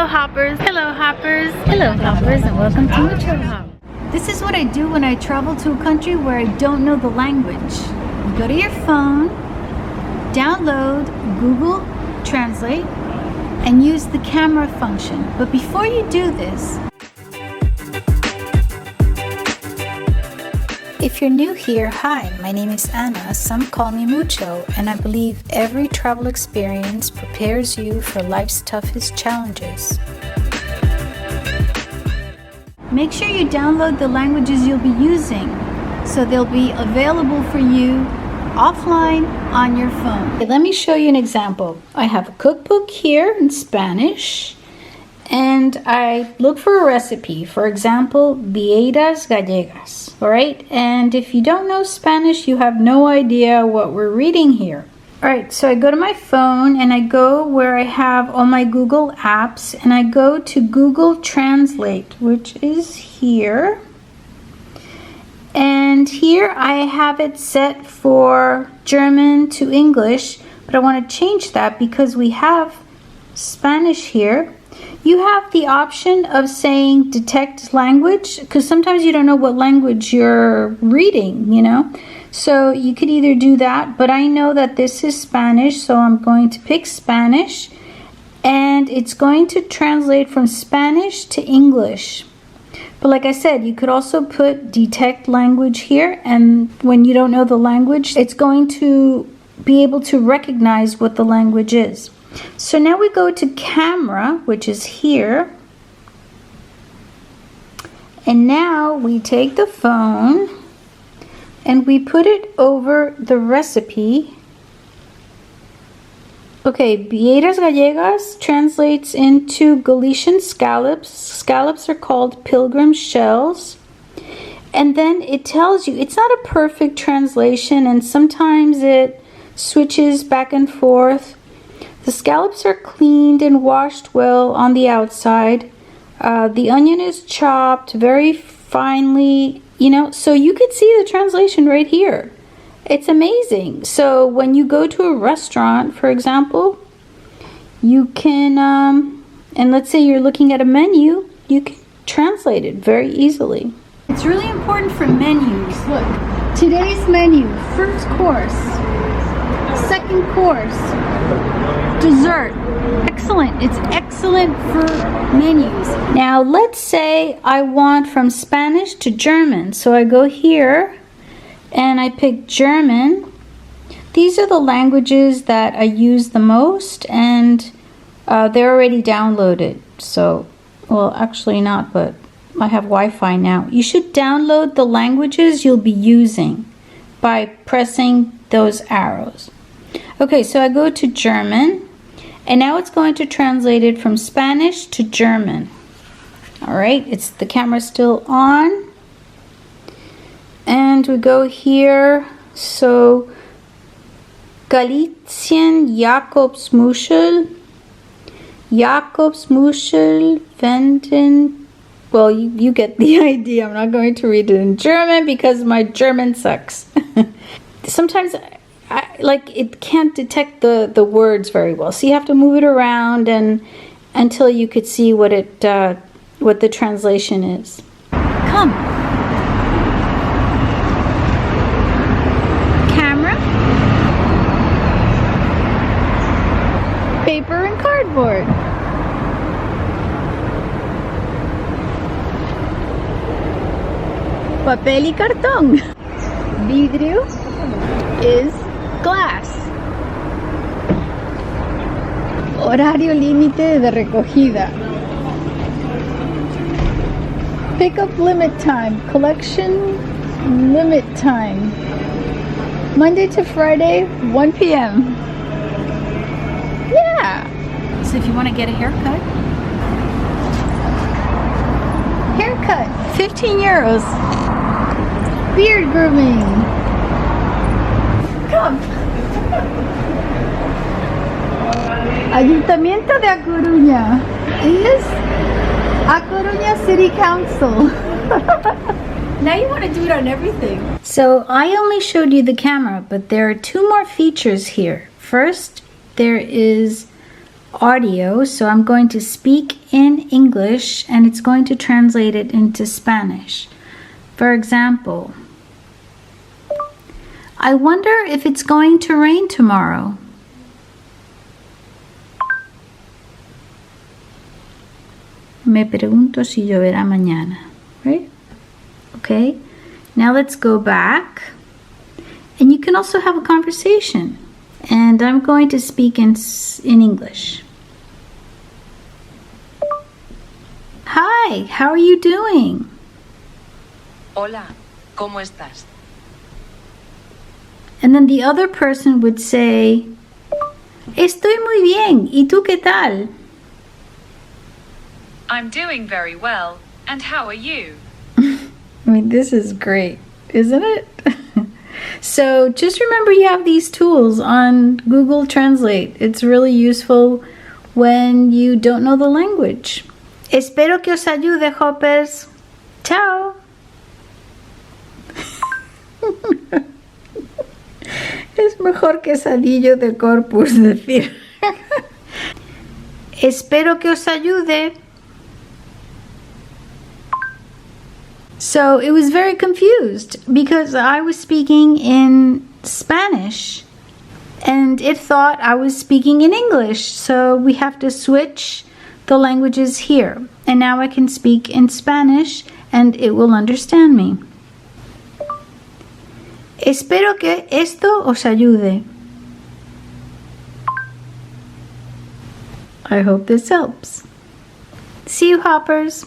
Hello hoppers, hello hoppers, Hello hoppers, and welcome to MuchoHop. This is what I do when I travel to a country where I don't know the language. You go to your phone, download Google Translate, and use the camera function. But before you do this, if you're new here, hi, my name is Anna. Some call me Mucho, and I believe every travel experience prepares you for life's toughest challenges. Make sure you download the languages you'll be using so they'll be available for you offline on your phone. Okay, let me show you an example. I have a cookbook here in Spanish, and I look for a recipe. For example, vieiras gallegas. All right, and if you don't know Spanish, you have no idea what we're reading here. All right, so I go to my phone and I go where I have all my Google apps, and I go to Google Translate, which is here. And here I have it set for German to English, but I want to change that because we have Spanish here. You have the option of saying detect language, because sometimes you don't know what language you're reading, you know. So you could either do that, but I know that this is Spanish, so I'm going to pick Spanish, and it's going to translate from Spanish to English. But like I said, you could also put detect language here, and when you don't know the language, it's going to be able to recognize what the language is. So now we go to camera, which is here. And now we take the phone and we put it over the recipe. Okay, vieiras gallegas translates into Galician scallops. Scallops are called pilgrim shells. And then it tells you, it's not a perfect translation, and sometimes it switches back and forth. The scallops are cleaned and washed well on the outside. The onion is chopped very finely, you know, so you could see the translation right here. It's amazing. So when you go to a restaurant, for example, you can, and let's say you're looking at a menu, you can translate it very easily. It's really important for menus. Look, today's menu, first course, second course, dessert. Excellent. It's excellent for menus. Now let's say I want from Spanish to German. So I go here and I pick German. These are the languages that I use the most, and they're already downloaded. So, well, actually not, but I have Wi-Fi now. You should download the languages you'll be using by pressing those arrows. Okay, so I go to German, and now it's going to translate it from Spanish to German. All right, it's the camera still on. And we go here, so Galician Jakobsmuschel, wenden. Well, you get the idea. I'm not going to read it in German because my German sucks. Sometimes it can't detect the words very well, so you have to move it around and until you could see what the translation is. Come. Camera. Paper and cardboard. Papel y cartón. Vidrio is glass. Horario límite de recogida. Pickup limit time. Collection limit time. Monday to Friday, 1 p.m. Yeah. So if you want to get a haircut, 15 euros. Beard grooming. Come. Ayuntamiento de A Coruña is A Coruña City Council. Now you want to do it on everything. So I only showed you the camera, but there are two more features here. First, there is audio, so I'm going to speak in English and it's going to translate it into Spanish. For example, I wonder if it's going to rain tomorrow. Me pregunto si lloverá mañana, right? Okay, now let's go back. And you can also have a conversation. And I'm going to speak in English. Hi, how are you doing? Hola, ¿cómo estás? And then the other person would say, Estoy muy bien, ¿y tú qué tal? I'm doing very well, and how are you? I mean, this is great, isn't it? So just remember you have these tools on Google Translate. It's really useful when you don't know the language. Espero que os ayude, hoppers. Ciao. Es mejor quesadillo de corpus decir. Espero que os ayude. So it was very confused because I was speaking in Spanish and it thought I was speaking in English. So we have to switch the languages here. And now I can speak in Spanish and it will understand me. Espero que esto os ayude. I hope this helps. See you, hoppers.